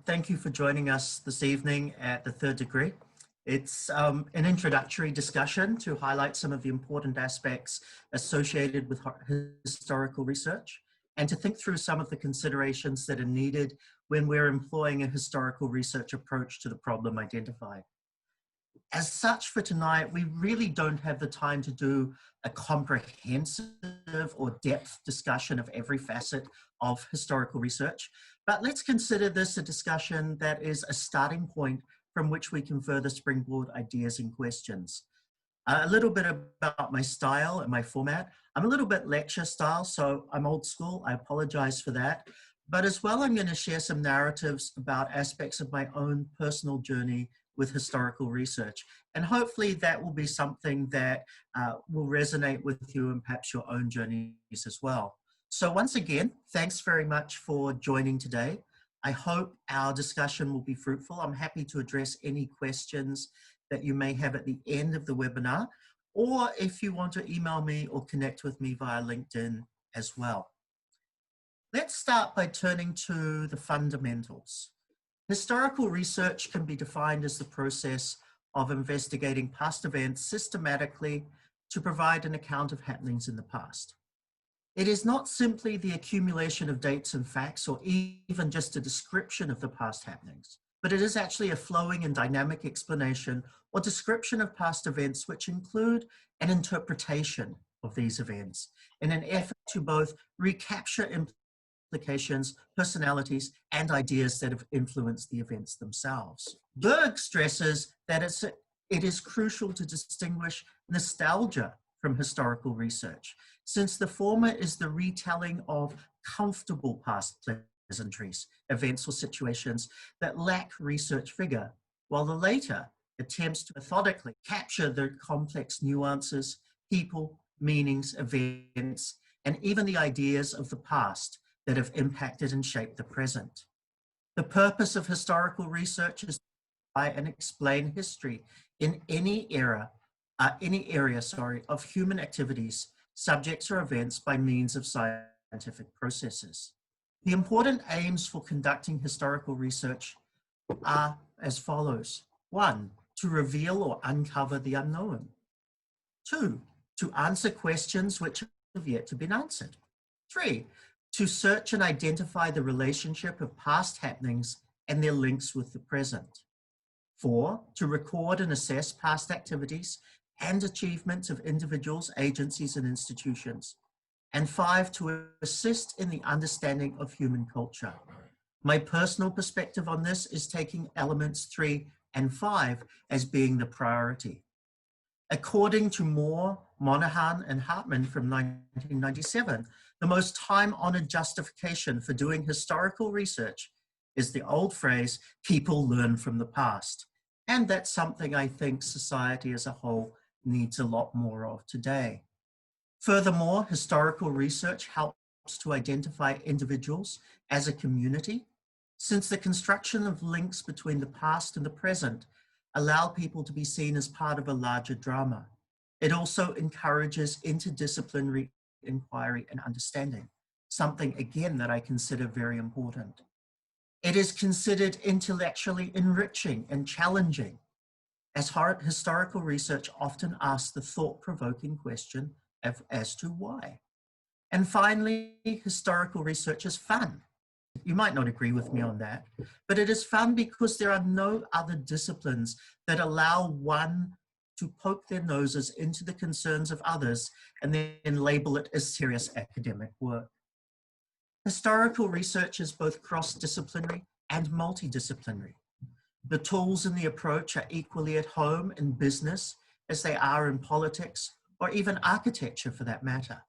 Thank you for joining us this evening at the Third Degree. It's an introductory discussion to highlight some of the important aspects associated with historical research and to think through some of the considerations that are needed when we're employing a historical research approach to the problem identified. As such, for tonight, we really don't have the time to do a comprehensive or depth discussion of every facet of historical research, but let's consider this a discussion that is a starting point from which we can further springboard ideas and questions. A little bit about my style and my format. I'm a little bit lecture style, so I'm old school. I apologize for that. But as well, I'm going to share some narratives about aspects of my own personal journey with historical research. And hopefully that will be something that will resonate with you and perhaps your own journeys as well. So once again, thanks very much for joining today. I hope our discussion will be fruitful. I'm happy to address any questions that you may have at the end of the webinar, or if you want to email me or connect with me via LinkedIn as well. Let's start by turning to the fundamentals. Historical research can be defined as the process of investigating past events systematically to provide an account of happenings in the past. It is not simply the accumulation of dates and facts or even just a description of the past happenings, but it is actually a flowing and dynamic explanation or description of past events which include an interpretation of these events in an effort to both recapture implications, personalities, and ideas that have influenced the events themselves. Berg stresses that it is crucial to distinguish nostalgia from historical research, since the former is the retelling of comfortable past pleasantries, events or situations that lack research vigor, while the later attempts to methodically capture the complex nuances, people, meanings, events, and even the ideas of the past that have impacted and shaped the present. The purpose of historical research is to try and explain history in any area of human activities, subjects, or events by means of scientific processes. The important aims for conducting historical research are as follows. 1, to reveal or uncover the unknown. 2, to answer questions which have yet to be answered. 3, to search and identify the relationship of past happenings and their links with the present. 4, to record and assess past activities and achievements of individuals, agencies, and institutions. And 5, to assist in the understanding of human culture. My personal perspective on this is taking elements 3 and 5 as being the priority. According to Moore, Monahan, and Hartman from 1997, the most time-honored justification for doing historical research is the old phrase, people learn from the past. And that's something I think society as a whole needs a lot more of today. Furthermore, historical research helps to identify individuals as a community, since the construction of links between the past and the present allow people to be seen as part of a larger drama. It also encourages interdisciplinary inquiry and understanding, something again that I consider very important. It is considered intellectually enriching and challenging, as historical research often asks the thought-provoking question as to why. And finally, historical research is fun. You might not agree with me on that, but it is fun because there are no other disciplines that allow one to poke their noses into the concerns of others and then label it as serious academic work. Historical research is both cross-disciplinary and multidisciplinary. The tools and the approach are equally at home in business as they are in politics or even architecture for that matter.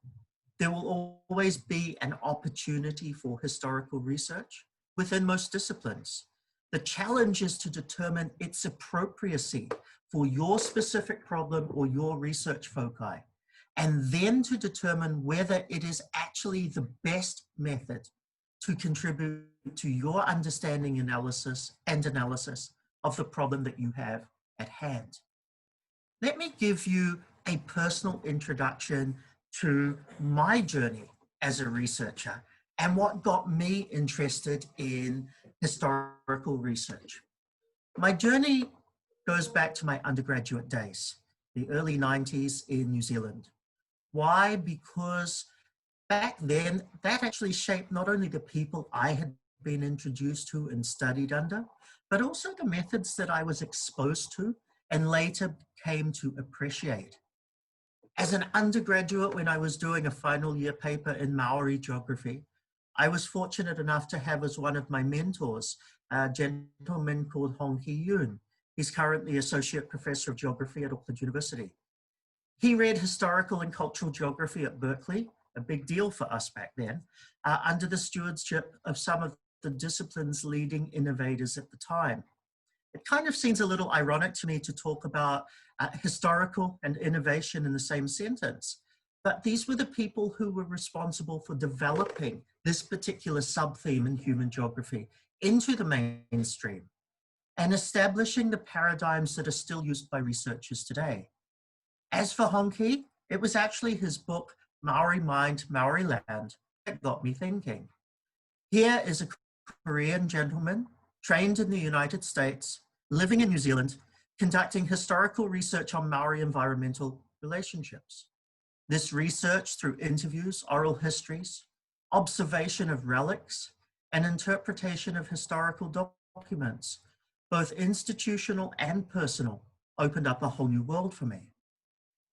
There will always be an opportunity for historical research within most disciplines. The challenge is to determine its appropriacy for your specific problem or your research foci, and then to determine whether it is actually the best method to contribute to your understanding and analysis of the problem that you have at hand. Let me give you a personal introduction to my journey as a researcher and what got me interested in historical research. My journey goes back to my undergraduate days, the early 90s in New Zealand. Why? Because back then, that actually shaped not only the people I had been introduced to and studied under, but also the methods that I was exposed to and later came to appreciate. As an undergraduate, when I was doing a final year paper in Maori geography, I was fortunate enough to have as one of my mentors a gentleman called Hong Ki-yoon. He's currently Associate Professor of Geography at Auckland University. He read historical and cultural geography at Berkeley, a big deal for us back then, under the stewardship of some of the discipline's leading innovators at the time. It kind of seems a little ironic to me to talk about historical and innovation in the same sentence, but these were the people who were responsible for developing this particular sub-theme in human geography into the mainstream and establishing the paradigms that are still used by researchers today. As for Honki, it was actually his book, Maori Mind, Maori Land, that got me thinking. Here is a Korean gentleman trained in the United States, living in New Zealand, conducting historical research on Maori environmental relationships. This research through interviews, oral histories, observation of relics, and interpretation of historical documents, both institutional and personal, opened up a whole new world for me.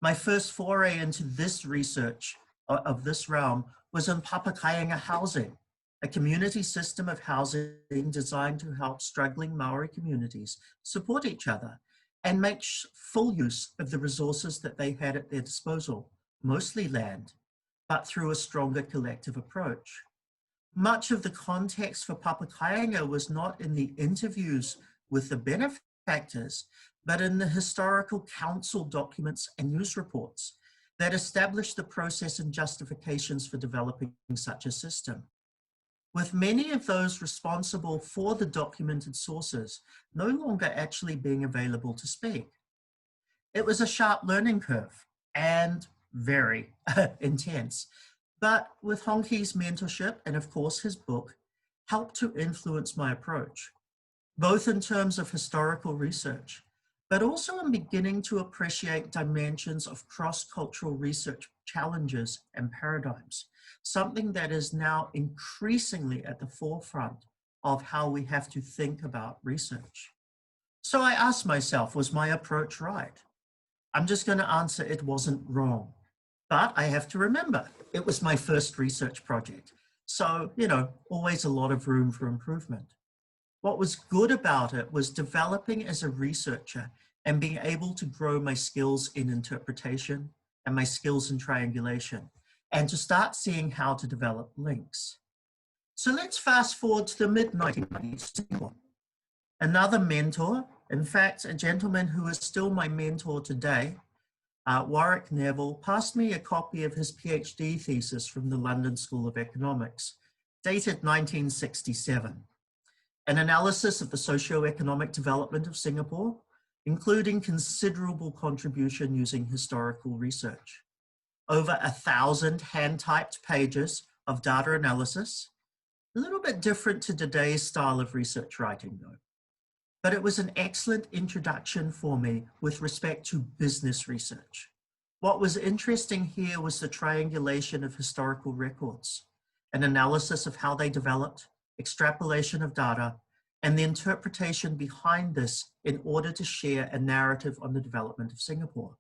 My first foray into this research of this realm was in Papakāinga housing, a community system of housing designed to help struggling Maori communities support each other and make full use of the resources that they had at their disposal, mostly land, but through a stronger collective approach. Much of the context for Papakāinga was not in the interviews with the benefactors, but in the historical council documents and news reports that established the process and justifications for developing such a system. With many of those responsible for the documented sources no longer actually being available to speak. It was a sharp learning curve and very intense, but with Honki's mentorship and of course his book helped to influence my approach, both in terms of historical research, but also in beginning to appreciate dimensions of cross-cultural research challenges and paradigms, something that is now increasingly at the forefront of how we have to think about research. So I asked myself, was my approach right? I'm just going to answer it wasn't wrong. But I have to remember, it was my first research project. So, always a lot of room for improvement. What was good about it was developing as a researcher and being able to grow my skills in interpretation and my skills in triangulation, and to start seeing how to develop links. So let's fast forward to the mid-1990s. Another mentor, in fact, a gentleman who is still my mentor today, Warwick Neville, passed me a copy of his PhD thesis from the London School of Economics, dated 1967. An analysis of the socio-economic development of Singapore, including considerable contribution using historical research. Over 1,000 hand-typed pages of data analysis, a little bit different to today's style of research writing though. But it was an excellent introduction for me with respect to business research. What was interesting here was the triangulation of historical records, an analysis of how they developed, extrapolation of data, and the interpretation behind this in order to share a narrative on the development of Singapore.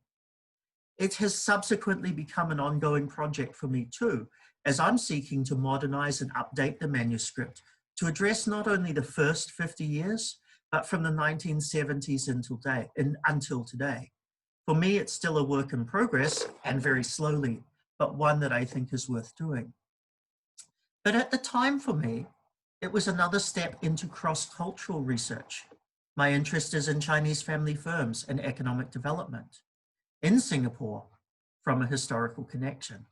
It has subsequently become an ongoing project for me too, as I'm seeking to modernize and update the manuscript to address not only the first 50 years, but from the 1970s until today. For me, it's still a work in progress and very slowly, but one that I think is worth doing. But at the time for me, it was another step into cross-cultural research. My interest is in Chinese family firms and economic development in Singapore from a historical connection.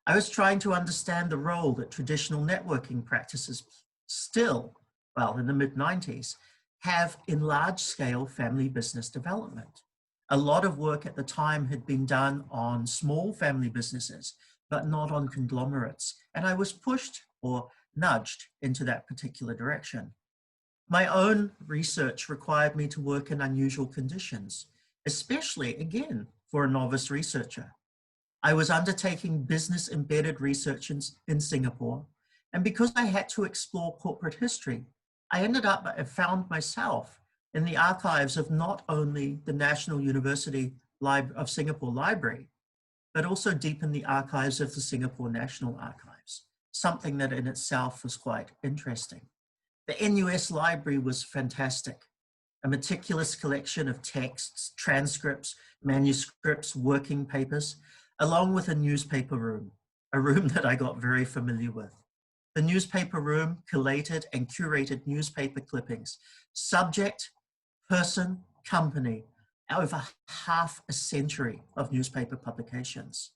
I was trying to understand the role that traditional networking practices still, well, in the mid-90s, have in large-scale family business development. A lot of work at the time had been done on small family businesses, but not on conglomerates. And I was pushed or nudged into that particular direction. My own research required me to work in unusual conditions, especially, again, for a novice researcher. I was undertaking business embedded research in Singapore, and because I had to explore corporate history, I found myself in the archives of not only the National University of Singapore Library, but also deep in the archives of the Singapore National Archives, something that in itself was quite interesting. The NUS library was fantastic. A meticulous collection of texts, transcripts, manuscripts, working papers, along with a newspaper room, a room that I got very familiar with. The newspaper room collated and curated newspaper clippings, subject, person, company, over half a century of newspaper publications.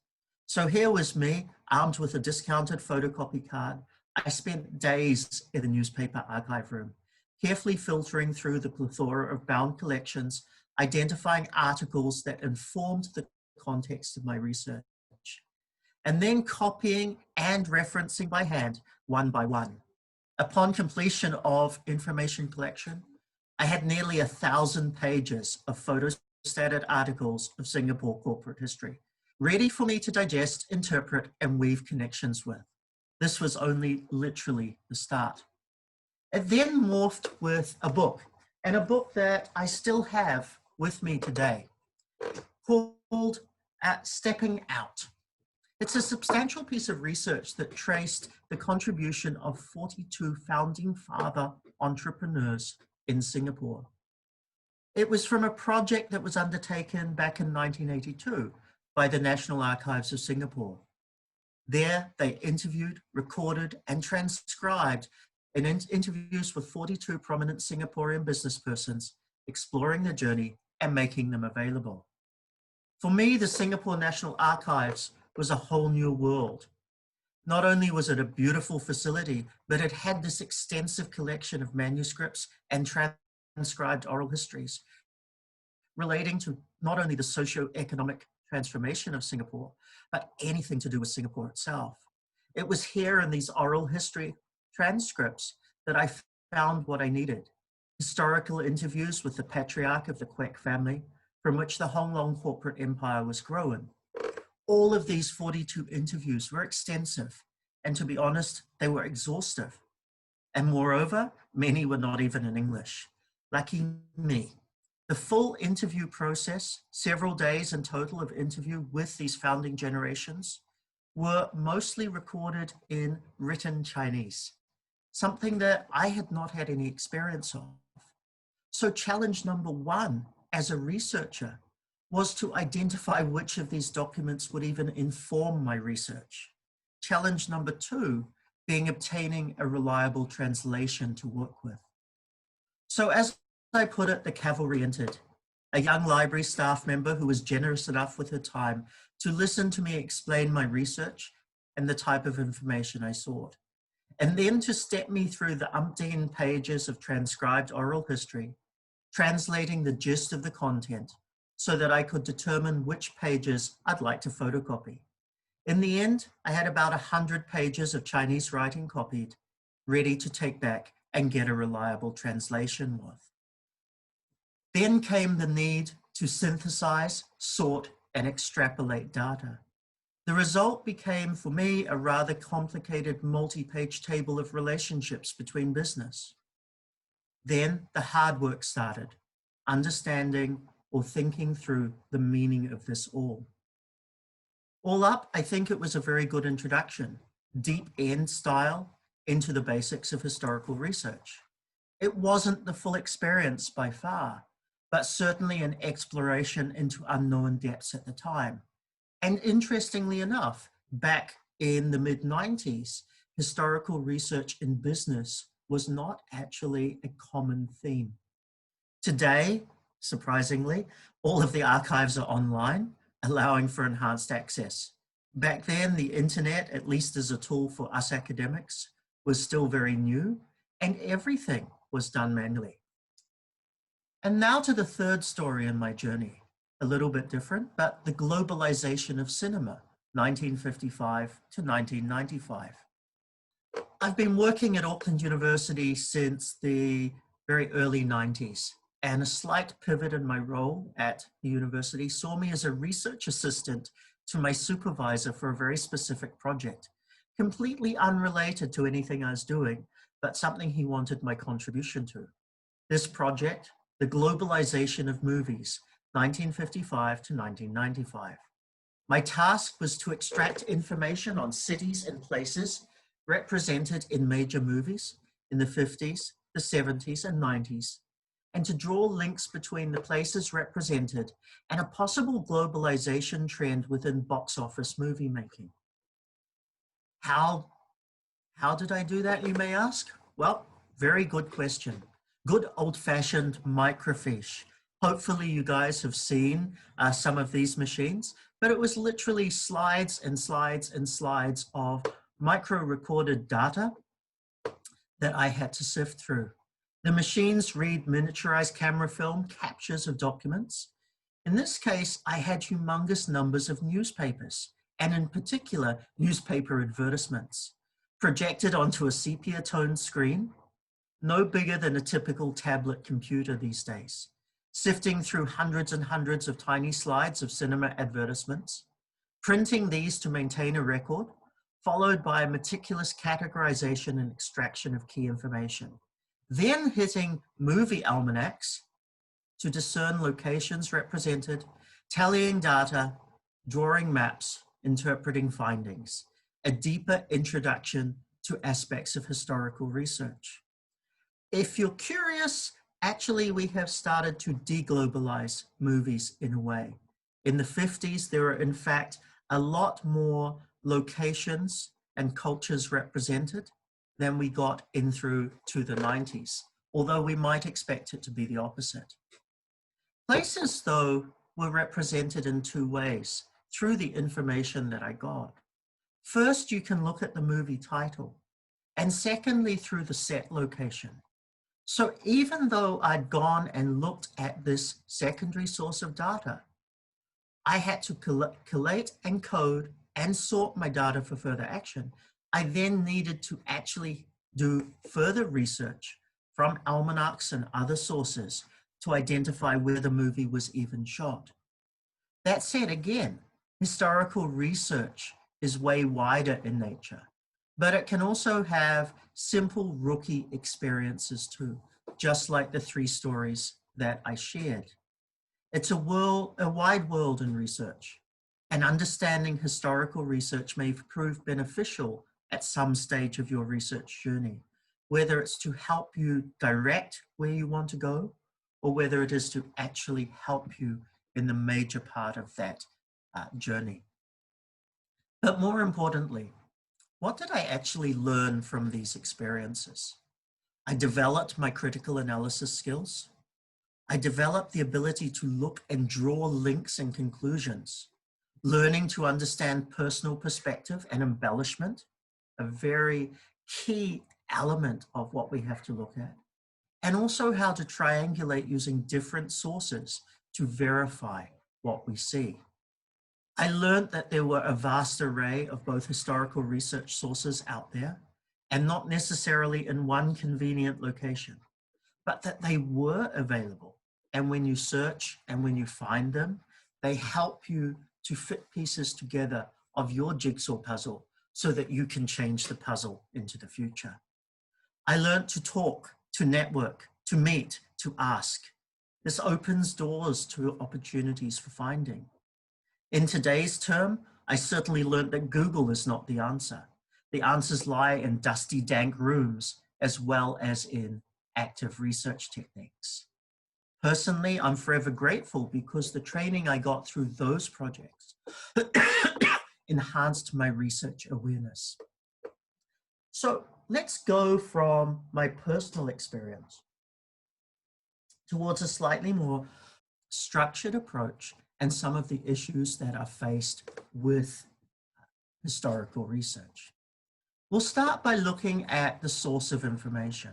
So here was me, armed with a discounted photocopy card. I spent days in the newspaper archive room, carefully filtering through the plethora of bound collections, identifying articles that informed the context of my research, and then copying and referencing by hand, one by one. Upon completion of information collection, I had nearly 1,000 pages of photostated articles of Singapore corporate history, ready for me to digest, interpret, and weave connections with. This was only literally the start. It then morphed with a book, and a book that I still have with me today, called Stepping Out. It's a substantial piece of research that traced the contribution of 42 founding father entrepreneurs in Singapore. It was from a project that was undertaken back in 1982 by the National Archives of Singapore. There, they interviewed, recorded, and transcribed interviews with 42 prominent Singaporean businesspersons, exploring their journey and making them available. For me, the Singapore National Archives was a whole new world. Not only was it a beautiful facility, but it had this extensive collection of manuscripts and transcribed oral histories relating to not only the socio-economic transformation of Singapore, but anything to do with Singapore itself. It was here in these oral history transcripts that I found what I needed. Historical interviews with the patriarch of the Kwek family, from which the Hong Long corporate empire was growing. All of these 42 interviews were extensive, and to be honest, they were exhaustive. And moreover, many were not even in English. Lucky me. The full interview process, several days in total of interview with these founding generations, were mostly recorded in written Chinese, something that I had not had any experience of. So challenge number one as a researcher was to identify which of these documents would even inform my research. Challenge number two being obtaining a reliable translation to work with. So as I put it, the cavalry entered, a young library staff member who was generous enough with her time to listen to me explain my research and the type of information I sought, and then to step me through the umpteen pages of transcribed oral history, translating the gist of the content so that I could determine which pages I'd like to photocopy. In the end, I had about 100 pages of Chinese writing copied, ready to take back and get a reliable translation with. Then came the need to synthesize, sort, and extrapolate data. The result became, for me, a rather complicated multi-page table of relationships between business. Then the hard work started, understanding or thinking through the meaning of this all. All up, I think it was a very good introduction, deep end style into the basics of historical research. It wasn't the full experience by far, but certainly an exploration into unknown depths at the time. And interestingly enough, back in the mid-90s, historical research in business was not actually a common theme. Today, surprisingly, all of the archives are online, allowing for enhanced access. Back then, the internet, at least as a tool for us academics, was still very new, and everything was done manually. And now to the third story in my journey, a little bit different, but the globalization of cinema, 1955 to 1995. I've been working at Auckland University since the very early 90s. And a slight pivot in my role at the university saw me as a research assistant to my supervisor for a very specific project, completely unrelated to anything I was doing, but something he wanted my contribution to. This project, the Globalization of Movies, 1955 to 1995. My task was to extract information on cities and places represented in major movies in the 50s, the 70s, and 90s, and to draw links between the places represented and a possible globalization trend within box office movie making. How did I do that, you may ask? Well, very good question. Good old-fashioned microfiche. Hopefully you guys have seen some of these machines, but it was literally slides and slides and slides of micro-recorded data that I had to sift through. The machines read miniaturized camera film captures of documents. In this case, I had humongous numbers of newspapers, and in particular, newspaper advertisements, projected onto a sepia-toned screen, no bigger than a typical tablet computer these days, sifting through hundreds and hundreds of tiny slides of cinema advertisements, printing these to maintain a record, followed by a meticulous categorization and extraction of key information, then hitting movie almanacs to discern locations represented, tallying data, drawing maps, interpreting findings, a deeper introduction to aspects of historical research. If you're curious, actually we have started to deglobalize movies in a way. In the 50s, there were in fact a lot more locations and cultures represented than we got in through to the 90s, although we might expect it to be the opposite. Places, though, were represented in two ways through the information that I got. First, you can look at the movie title, and secondly, through the set location. So even though I'd gone and looked at this secondary source of data, I had to collate and code and sort my data for further action. I then needed to actually do further research from almanacs and other sources to identify where the movie was even shot. That said, again, historical research is way wider in nature, but it can also have simple rookie experiences too, just like the 3 stories that I shared. It's a wide world in research, and understanding historical research may prove beneficial at some stage of your research journey, whether it's to help you direct where you want to go, or whether it is to actually help you in the major part of that journey. But more importantly, what did I actually learn from these experiences? I developed my critical analysis skills. I developed the ability to look and draw links and conclusions, learning to understand personal perspective and embellishment, a very key element of what we have to look at, and also how to triangulate using different sources to verify what we see. I learned that there were a vast array of both historical research sources out there, and not necessarily in one convenient location, but that they were available. And when you search and when you find them, they help you to fit pieces together of your jigsaw puzzle so that you can change the puzzle into the future. I learned to talk, to network, to meet, to ask. This opens doors to opportunities for finding. In today's term, I certainly learned that Google is not the answer. The answers lie in dusty, dank rooms, as well as in active research techniques. Personally, I'm forever grateful because the training I got through those projects enhanced my research awareness. So let's go from my personal experience towards a slightly more structured approach and some of the issues that are faced with historical research. We'll start by looking at the source of information.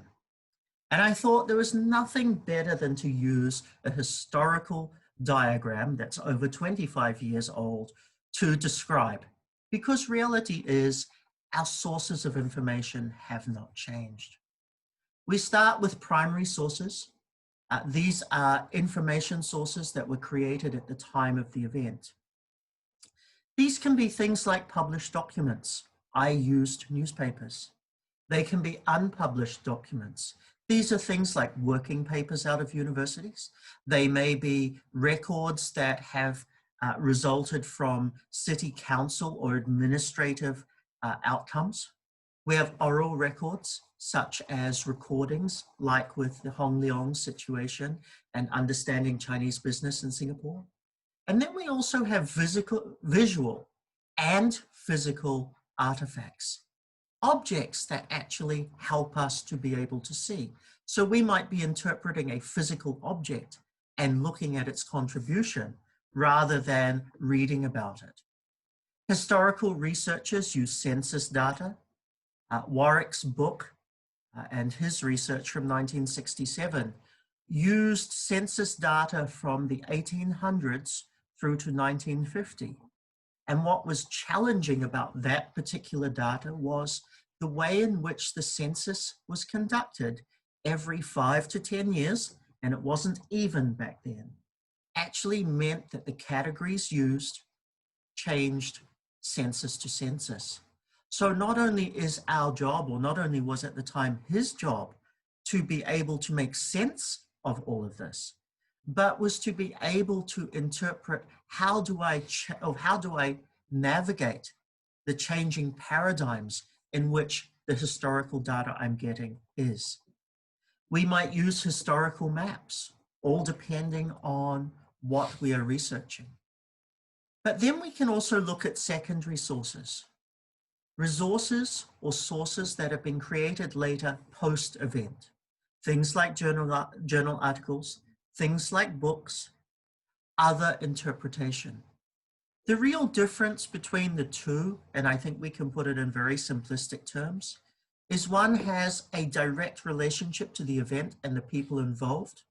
And I thought there was nothing better than to use a historical diagram that's over 25 years old to describe, because reality is our sources of information have not changed. We start with primary sources. These are information sources that were created at the time of the event. These can be things like published documents. I used newspapers. They can be unpublished documents. These are things like working papers out of universities. They may be records that have resulted from city council or administrative outcomes. We have oral records, such as recordings, like with the Hong Leong situation and understanding Chinese business in Singapore. And then we also have visual and physical artifacts, objects that actually help us to be able to see. So we might be interpreting a physical object and looking at its contribution rather than reading about it. Historical researchers use census data. Warwick's book and his research from 1967 used census data from the 1800s through to 1950. And what was challenging about that particular data was the way in which the census was conducted every 5 to 10 years, and it wasn't even back then, actually meant that the categories used changed census to census. So not only is our job, or not only was at the time his job, to be able to make sense of all of this, but was to be able to interpret how do I navigate the changing paradigms in which the historical data I'm getting is. We might use historical maps, all depending on what we are researching. But then we can also look at secondary sources, resources or sources that have been created later post-event. Things like journal articles, things like books, other interpretation. The real difference between the two, and I think we can put it in very simplistic terms, is one has a direct relationship to the event and the people involved.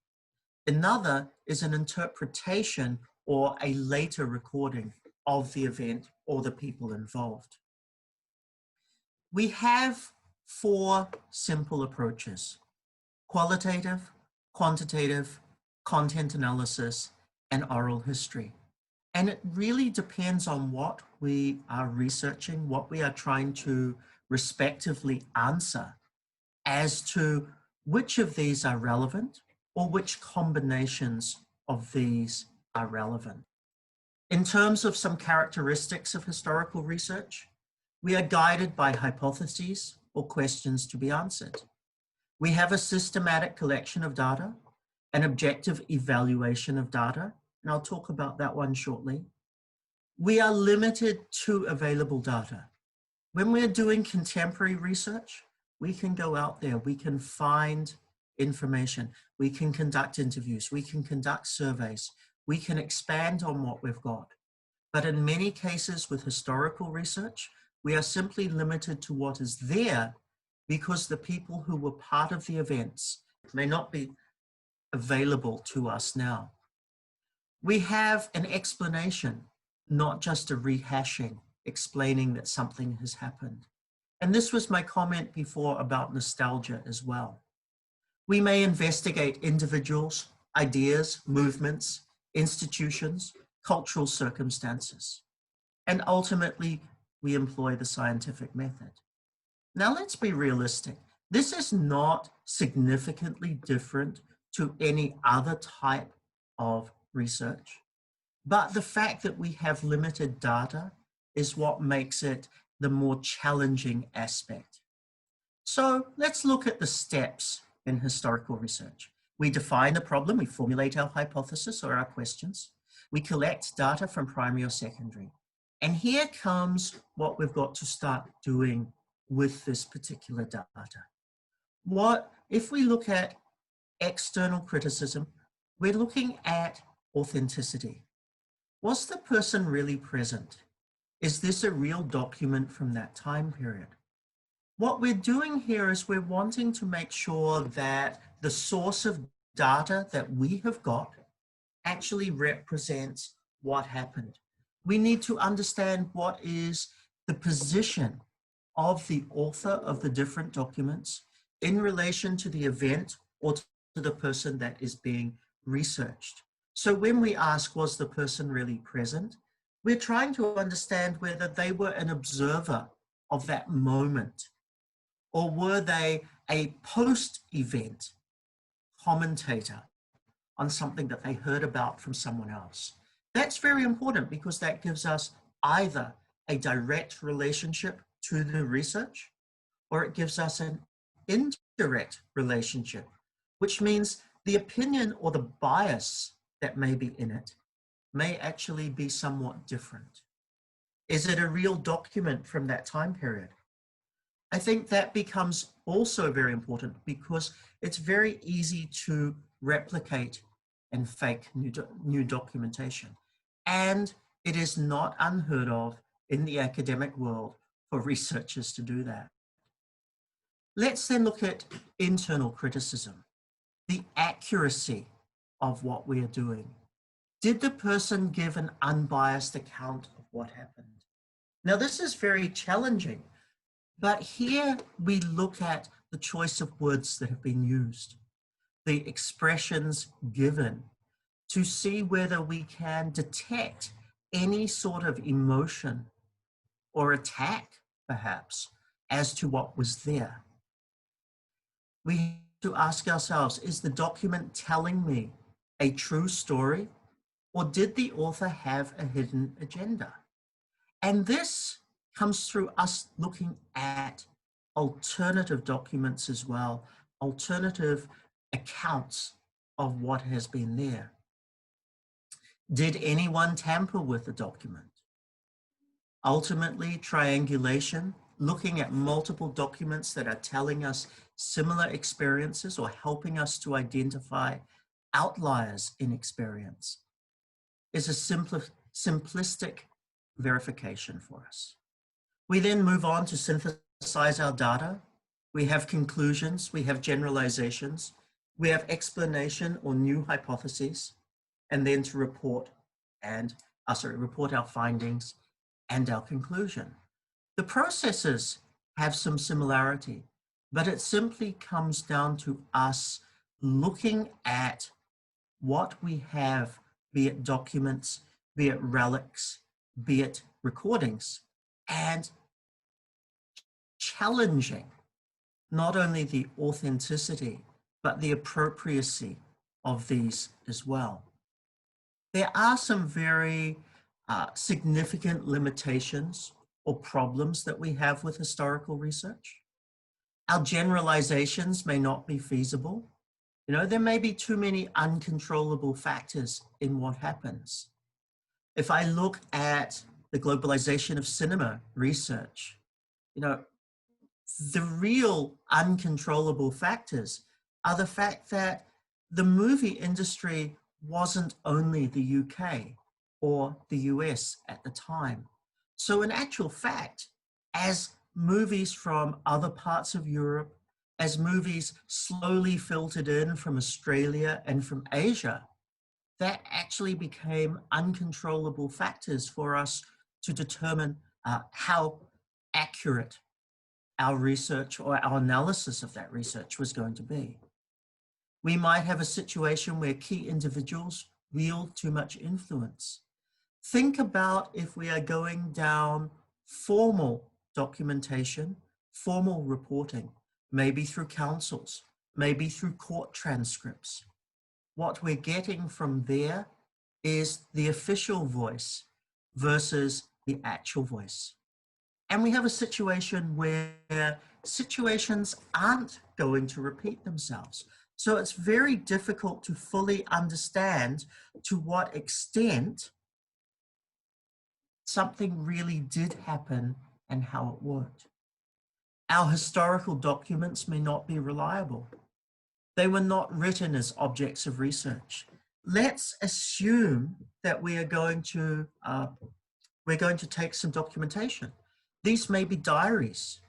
Another is an interpretation or a later recording of the event or the people involved. We have 4 simple approaches: qualitative, quantitative, content analysis, and oral history. And it really depends on what we are researching, what we are trying to respectively answer, as to which of these are relevant or which combinations of these are relevant. In terms of some characteristics of historical research, we are guided by hypotheses or questions to be answered. We have a systematic collection of data, an objective evaluation of data, and I'll talk about that one shortly. We are limited to available data. When we're doing contemporary research, we can go out there, we can find information, we can conduct interviews, we can conduct surveys, we can expand on what we've got. But in many cases with historical research, we are simply limited to what is there because the people who were part of the events may not be available to us now. We have an explanation, not just a rehashing, explaining that something has happened. And this was my comment before about nostalgia as well. We may investigate individuals, ideas, movements, institutions, cultural circumstances, and ultimately we employ the scientific method. Now let's be realistic. This is not significantly different to any other type of research, but the fact that we have limited data is what makes it the more challenging aspect. So let's look at the steps in historical research. We define the problem, we formulate our hypothesis or our questions, we collect data from primary or secondary. And here comes what we've got to start doing with this particular data. If we look at external criticism, we're looking at authenticity. Was the person really present? Is this a real document from that time period? What we're doing here is we're wanting to make sure that the source of data that we have got actually represents what happened. We need to understand what is the position of the author of the different documents in relation to the event or to the person that is being researched. So when we ask, was the person really present? We're trying to understand whether they were an observer of that moment, or were they a post-event commentator on something that they heard about from someone else. That's very important because that gives us either a direct relationship to the research, or it gives us an indirect relationship, which means the opinion or the bias that may be in it may actually be somewhat different. Is it a real document from that time period? I think that becomes also very important because it's very easy to replicate and fake new documentation. And it is not unheard of in the academic world for researchers to do that. Let's then look at internal criticism, the accuracy of what we are doing. Did the person give an unbiased account of what happened? Now, this is very challenging, but here we look at the choice of words that have been used, the expressions given, to see whether we can detect any sort of emotion or attack, perhaps, as to what was there. We have to ask ourselves, is the document telling me a true story, or did the author have a hidden agenda? And this comes through us looking at alternative documents as well, alternative accounts of what has been there. Did anyone tamper with the document? Ultimately, triangulation, looking at multiple documents that are telling us similar experiences or helping us to identify outliers in experience, is a simplistic verification for us. We then move on to synthesize our data. We have conclusions, we have generalizations, we have explanation or new hypotheses, and then to report our findings and our conclusion. The processes have some similarity, but it simply comes down to us looking at what we have, be it documents, be it relics, be it recordings, and challenging not only the authenticity, but the appropriacy of these as well. There are some very significant limitations or problems that we have with historical research. Our generalizations may not be feasible. There may be too many uncontrollable factors in what happens. If I look at the globalization of cinema research, the real uncontrollable factors are the fact that the movie industry wasn't only the UK or the US at the time. So in actual fact, as movies from other parts of Europe, as movies slowly filtered in from Australia and from Asia, that actually became uncontrollable factors for us to determine how accurate our research or our analysis of that research was going to be. We might have a situation where key individuals wield too much influence. Think about if we are going down formal documentation, formal reporting, maybe through councils, maybe through court transcripts. What we're getting from there is the official voice versus the actual voice. And we have a situation where situations aren't going to repeat themselves. So it's very difficult to fully understand to what extent something really did happen and how it worked. Our historical documents may not be reliable. They were not written as objects of research. Let's assume that we are going to take some documentation. These may be diaries.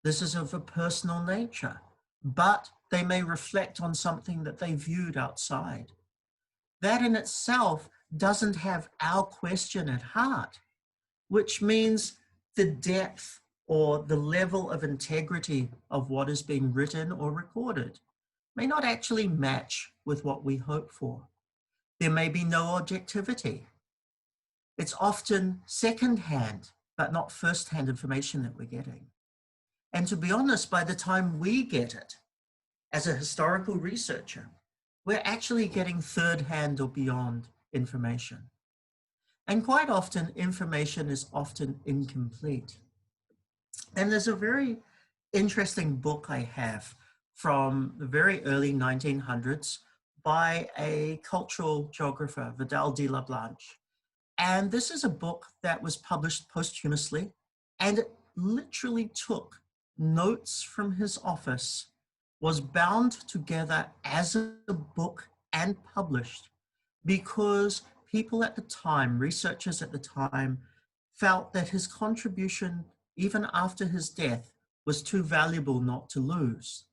This is of a personal nature, but they may reflect on something that they viewed outside. That in itself doesn't have our question at heart, which means the depth or the level of integrity of what is being written or recorded may not actually match with what we hope for. There may be no objectivity. It's often secondhand, but not first-hand information that we're getting. And to be honest, by the time we get it, as a historical researcher, we're actually getting third-hand or beyond information. And quite often, information is often incomplete. And there's a very interesting book I have from the very early 1900s by a cultural geographer, Vidal de la Blanche. And this is a book that was published posthumously, and it literally took notes from his office, was bound together as a book and published because people at the time, researchers at the time, felt that his contribution, even after his death, was too valuable not to lose.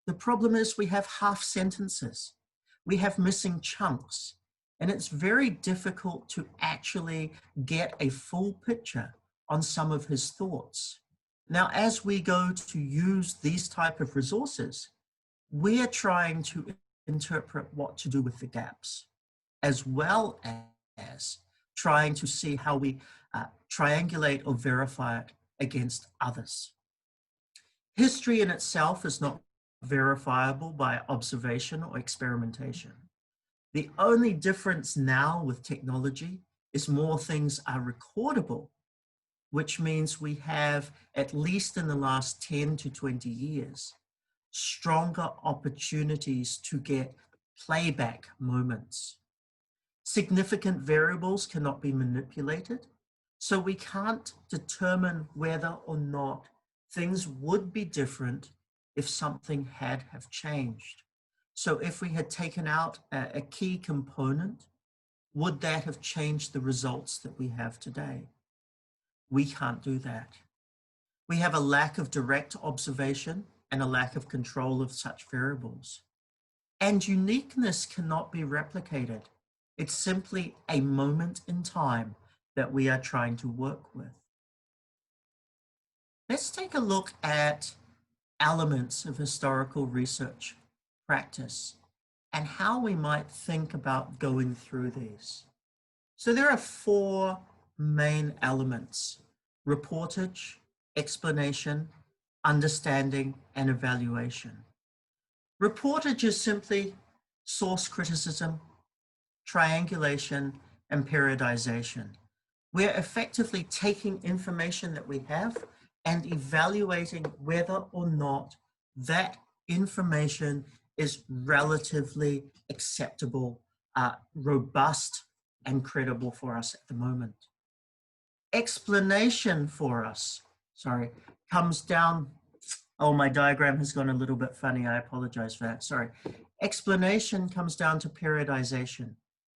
The problem is we have half sentences, we have missing chunks, and it's very difficult to actually get a full picture on some of his thoughts. Now, as we go to use these type of resources, we are trying to interpret what to do with the gaps, as well as trying to see how we triangulate or verify it against others. History in itself is not verifiable by observation or experimentation. The only difference now with technology is more things are recordable, which means we have, at least in the last 10 to 20 years, stronger opportunities to get playback moments. Significant variables cannot be manipulated, so we can't determine whether or not things would be different if something had have changed. So if we had taken out a key component, would that have changed the results that we have today? We can't do that. We have a lack of direct observation and a lack of control of such variables. And uniqueness cannot be replicated. It's simply a moment in time that we are trying to work with. Let's take a look at elements of historical research practice and how we might think about going through these. So there are four main elements: reportage, explanation, understanding, and evaluation. Reportage is simply source criticism, triangulation, and periodization. We're effectively taking information that we have and evaluating whether or not that information is relatively acceptable, robust, and credible for us at the moment. Explanation for us, comes down, oh, my diagram has gone a little bit funny, I apologize for that, sorry. Explanation comes down to periodization.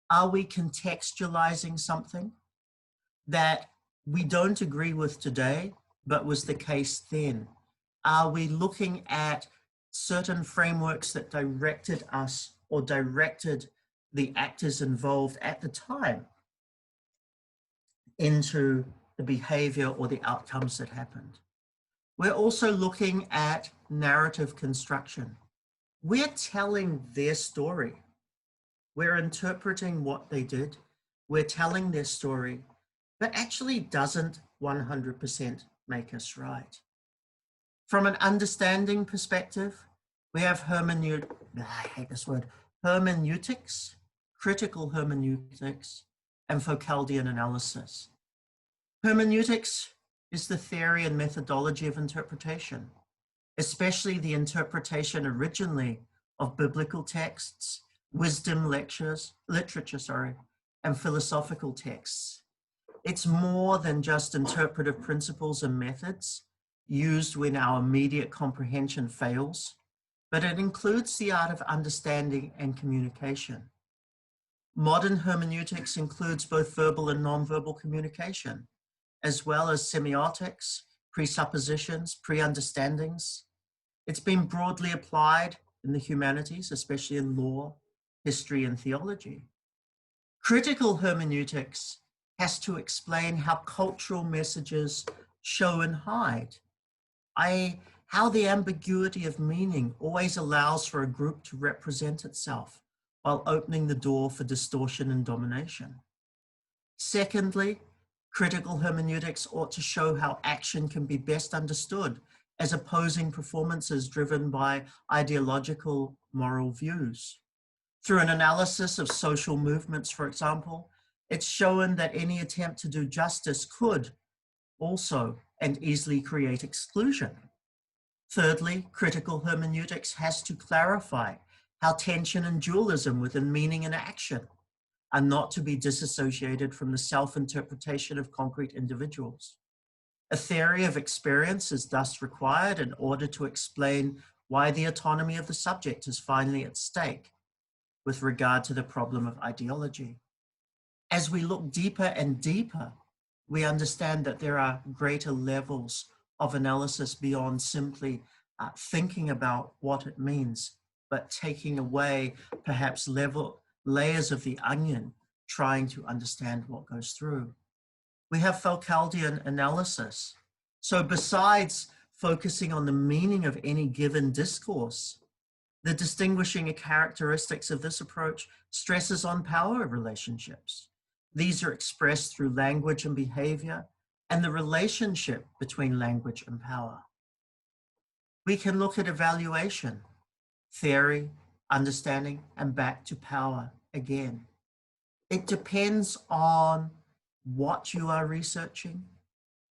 Are we contextualizing something that we don't agree with today, but was the case then? Are we looking at certain frameworks that directed us or directed the actors involved at the time into the behavior or the outcomes that happened? We're also looking at narrative construction. We're telling their story. We're interpreting what they did. We're telling their story, but actually doesn't 100% make us right. From an understanding perspective, we have hermeneutics, critical hermeneutics, and Foucauldian analysis. Hermeneutics is the theory and methodology of interpretation, especially the interpretation originally of biblical texts, wisdom literature, and philosophical texts. It's more than just interpretive principles and methods used when our immediate comprehension fails, but it includes the art of understanding and communication. Modern hermeneutics includes both verbal and nonverbal communication, as well as semiotics, presuppositions, pre-understandings. It's been broadly applied in the humanities, especially in law, history, and theology. Critical hermeneutics has to explain how cultural messages show and hide. How the ambiguity of meaning always allows for a group to represent itself while opening the door for distortion and domination. Secondly, critical hermeneutics ought to show how action can be best understood as opposing performances driven by ideological moral views. Through an analysis of social movements, for example, it's shown that any attempt to do justice could also and easily create exclusion. Thirdly, critical hermeneutics has to clarify how tension and dualism within meaning and action are not to be disassociated from the self-interpretation of concrete individuals. A theory of experience is thus required in order to explain why the autonomy of the subject is finally at stake with regard to the problem of ideology. As we look deeper and deeper, we understand that there are greater levels of analysis beyond simply thinking about what it means, but taking away perhaps layers of the onion, trying to understand what goes through. We have Foucauldian analysis. So besides focusing on the meaning of any given discourse, the distinguishing characteristics of this approach stresses on power relationships. These are expressed through language and behavior and the relationship between language and power. We can look at evaluation, theory, understanding, and back to power again. It depends on what you are researching,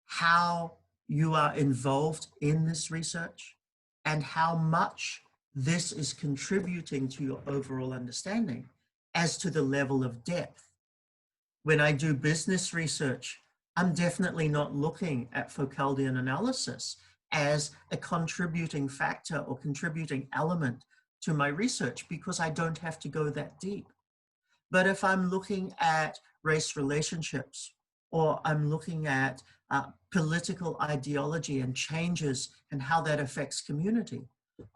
how you are involved in this research, and how much this is contributing to your overall understanding as to the level of depth. When I do business research, I'm definitely not looking at Foucauldian analysis as a contributing factor or contributing element to my research because I don't have to go that deep. But if I'm looking at race relationships, or I'm looking at political ideology and changes and how that affects community,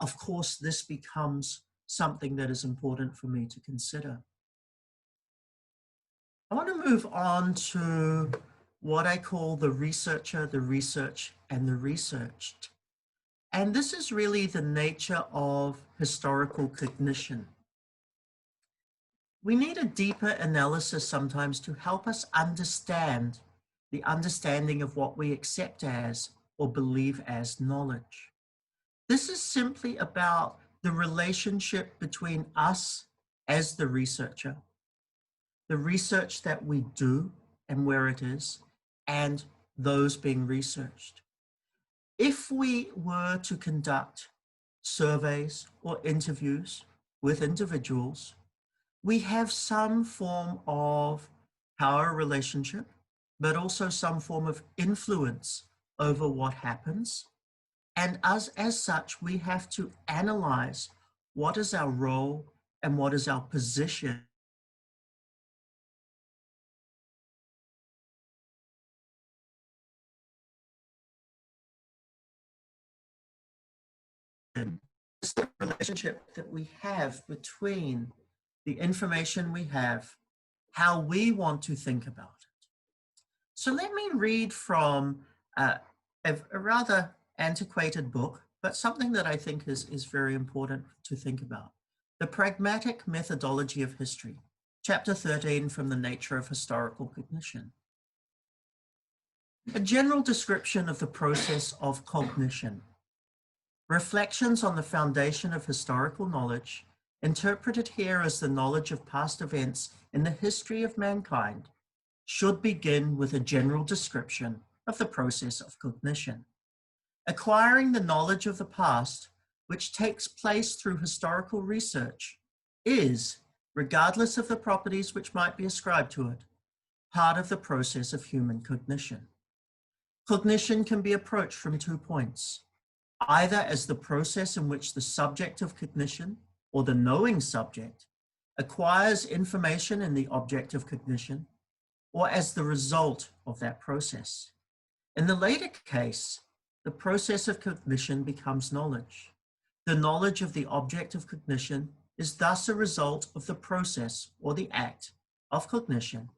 of course, this becomes something that is important for me to consider. I want to move on to what I call the researcher, the research, and the researched. And this is really the nature of historical cognition. We need a deeper analysis sometimes to help us understand the understanding of what we accept as or believe as knowledge. This is simply about the relationship between us as the researcher, the research that we do and where it is, and those being researched. If we were to conduct surveys or interviews with individuals, we have some form of power relationship, but also some form of influence over what happens. And as such, we have to analyze what is our role and what is our position the relationship that we have between the information we have, how we want to think about it. So let me read from a rather antiquated book, but something that I think is very important to think about. The Pragmatic Methodology of History, Chapter 13 from The Nature of Historical Cognition. A general description of the process of cognition. Reflections on the foundation of historical knowledge, interpreted here as the knowledge of past events in the history of mankind, should begin with a general description of the process of cognition. Acquiring the knowledge of the past, which takes place through historical research, is, regardless of the properties which might be ascribed to it, part of the process of human cognition. Cognition can be approached from 2 points, either as the process in which the subject of cognition, or the knowing subject, acquires information in the object of cognition, or as the result of that process. In the later case, the process of cognition becomes knowledge. The knowledge of the object of cognition is thus a result of the process or the act of cognition,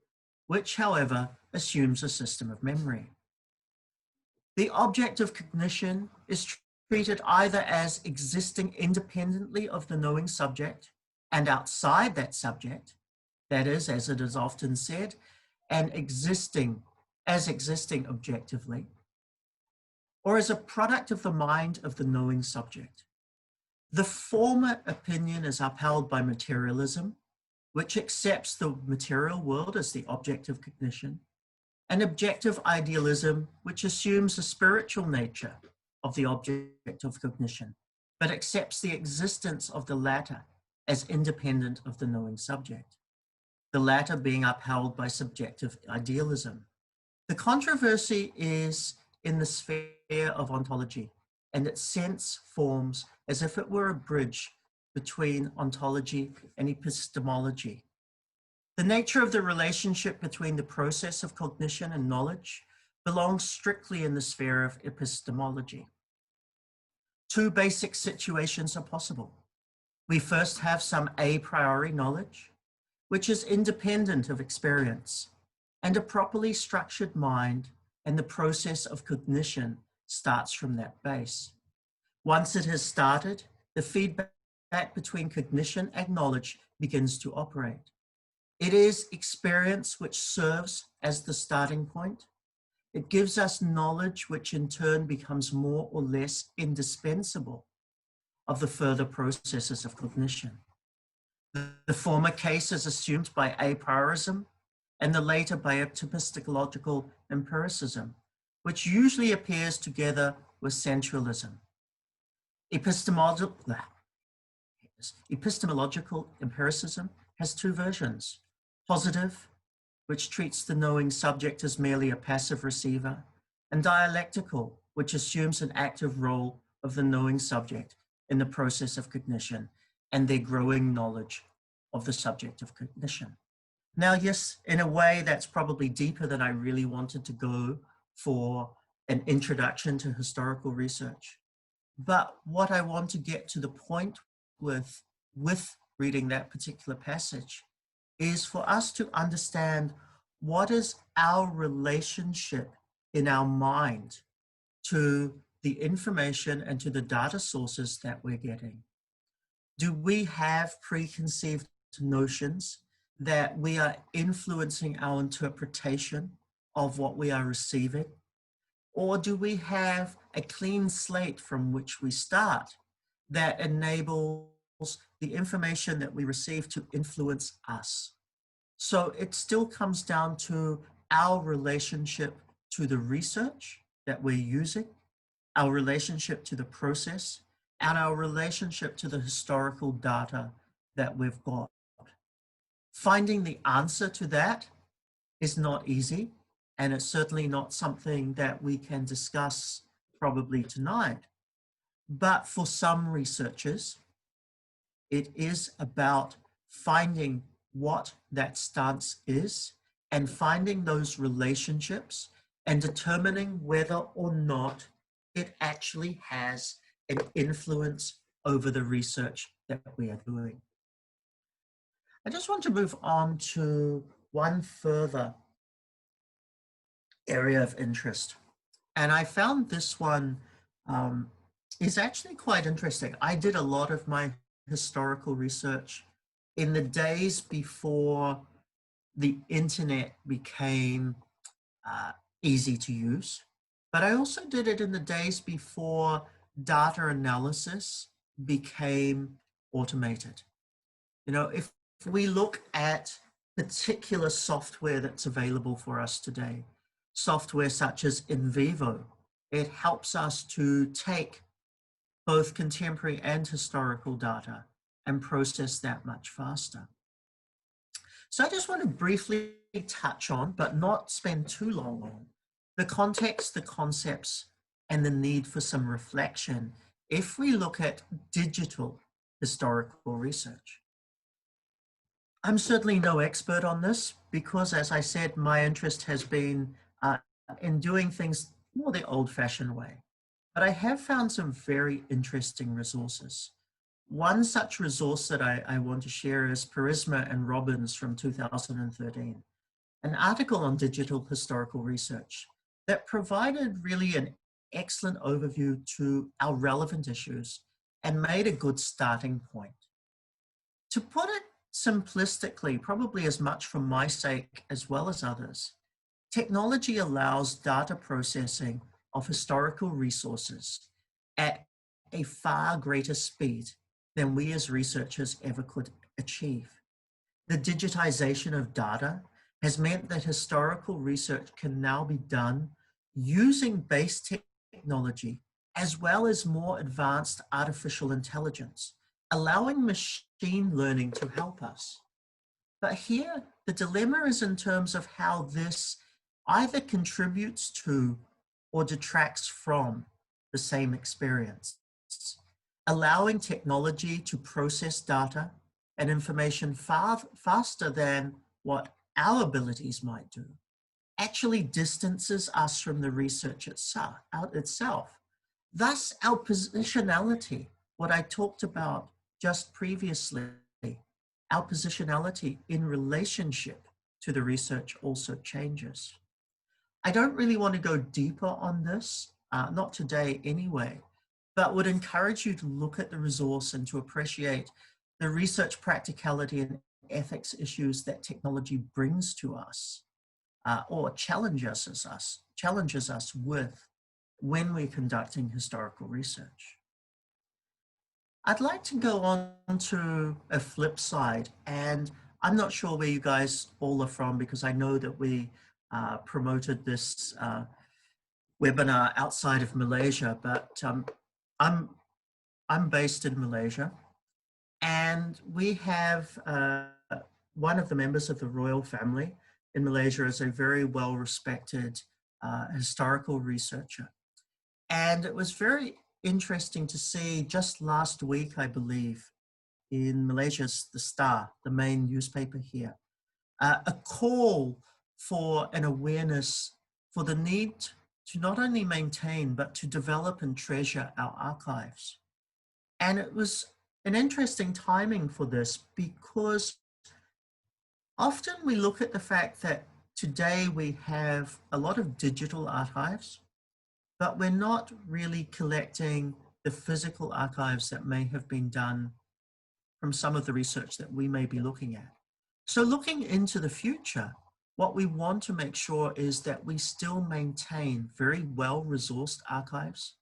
which, however, assumes a system of memory. The object of cognition is treated either as existing independently of the knowing subject and outside that subject, that is, as it is often said, and existing objectively, or as a product of the mind of the knowing subject. The former opinion is upheld by materialism, which accepts the material world as the object of cognition, and objective idealism, which assumes the spiritual nature of the object of cognition, but accepts the existence of the latter as independent of the knowing subject, the latter being upheld by subjective idealism. The controversy is in the sphere of ontology, and its sense forms as if it were a bridge between ontology and epistemology. The nature of the relationship between the process of cognition and knowledge belongs strictly in the sphere of epistemology. Two basic situations are possible. We first have some a priori knowledge, which is independent of experience, and a properly structured mind, and the process of cognition starts from that base. Once it has started, the feedback between cognition and knowledge begins to operate. It is experience which serves as the starting point. It gives us knowledge which in turn becomes more or less indispensable of the further processes of cognition. The former case is assumed by a priorism and the later by epistemological empiricism, which usually appears together with sensualism. Epistemological empiricism has two versions: positive, which treats the knowing subject as merely a passive receiver, and dialectical, which assumes an active role of the knowing subject in the process of cognition and their growing knowledge of the subject of cognition. Now, yes, in a way that's probably deeper than I really wanted to go for an introduction to historical research. But what I want to get to the point with reading that particular passage is for us to understand what is our relationship in our mind to the information and to the data sources that we're getting. Do we have preconceived notions that we are influencing our interpretation of what we are receiving? Or do we have a clean slate from which we start that enables the information that we receive to influence us? So it still comes down to our relationship to the research that we're using, our relationship to the process, and our relationship to the historical data that we've got. Finding the answer to that is not easy, and it's certainly not something that we can discuss probably tonight. But for some researchers, it is about finding what that stance is and finding those relationships and determining whether or not it actually has an influence over the research that we are doing. I just want to move on to one further area of interest. And I found this one is actually quite interesting. I did a lot of my historical research in the days before the internet became easy to use, but I also did it in the days before data analysis became automated. You know, if we look at particular software that's available for us today, software such as NVivo, it helps us to take both contemporary and historical data and process that much faster. So I just want to briefly touch on, but not spend too long on, the context, the concepts, and the need for some reflection if we look at digital historical research. I'm certainly no expert on this because, as I said, my interest has been in doing things more the old-fashioned way. But I have found some very interesting resources. One such resource that I want to share is Parisma and Robbins from 2013, an article on digital historical research that provided really an excellent overview to our relevant issues and made a good starting point. To put it simplistically, probably as much for my sake as well as others, technology allows data processing of historical resources at a far greater speed than we as researchers ever could achieve. The digitization of data has meant that historical research can now be done using base technology as well as more advanced artificial intelligence, allowing machine learning to help us. But here, the dilemma is in terms of how this either contributes to or detracts from the same experience. Allowing technology to process data and information far faster than what our abilities might do actually distances us from the research itself. Thus, our positionality, what I talked about just previously, our positionality in relationship to the research also changes. I don't really want to go deeper on this, not today anyway, but would encourage you to look at the resource and to appreciate the research practicality and ethics issues that technology brings to us, or challenges us with when we're conducting historical research. I'd like to go on to a flip side, and I'm not sure where you guys all are from because I know that we promoted this webinar outside of Malaysia, but I'm based in Malaysia, and we have one of the members of the royal family in Malaysia is a very well-respected historical researcher. And it was very interesting to see just last week, I believe, in Malaysia's The Star, the main newspaper here, a call for an awareness for the need to not only maintain, but to develop and treasure our archives. And it was an interesting timing for this because often we look at the fact that today we have a lot of digital archives, but we're not really collecting the physical archives that may have been done from some of the research that we may be looking at. So looking into the future, what we want to make sure is that we still maintain very well-resourced archives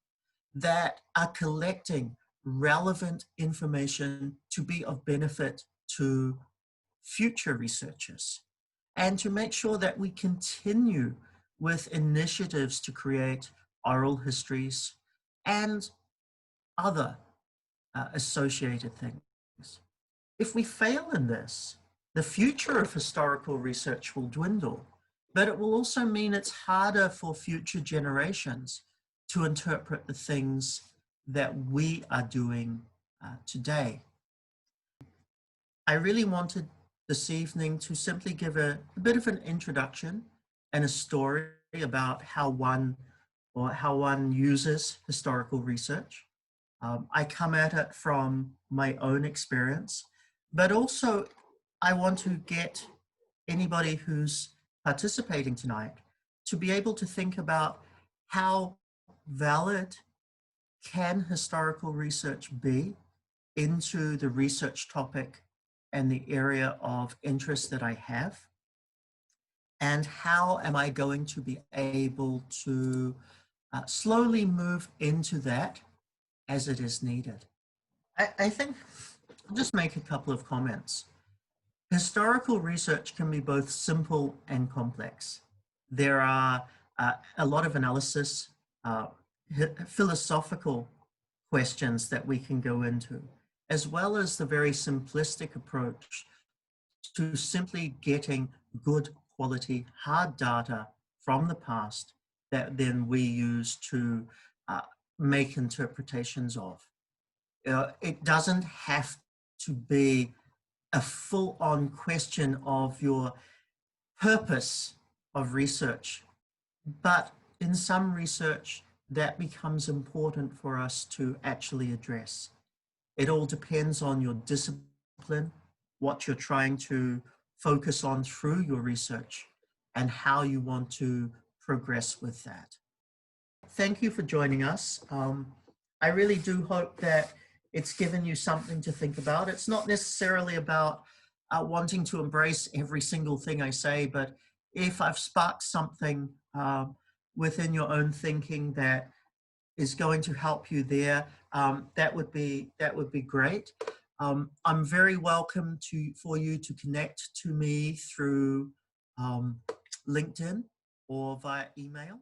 that are collecting relevant information to be of benefit to future researchers, and to make sure that we continue with initiatives to create oral histories and other associated things. If we fail in this, the future of historical research will dwindle, but it will also mean it's harder for future generations to interpret the things that we are doing today. I really wanted this evening to simply give a bit of an introduction and a story about how one uses historical research. I come at it from my own experience, but also I want to get anybody who's participating tonight to be able to think about how valid can historical research be into the research topic and the area of interest that I have, and how am I going to be able to slowly move into that as it is needed. I think I'll just make a couple of comments. Historical research can be both simple and complex. There are a lot of analysis, philosophical questions that we can go into, as well as the very simplistic approach to simply getting good quality hard data from the past that then we use to make interpretations of. It doesn't have to be a full-on question of your purpose of research, but in some research that becomes important for us to actually address. It all depends on your discipline, what you're trying to focus on through your research, and how you want to progress with that. thank you for joining us. I really do hope that it's given you something to think about. It's not necessarily about wanting to embrace every single thing I say, but if I've sparked something within your own thinking that is going to help you there, that would be great. I'm very welcome for you to connect to me through LinkedIn or via email.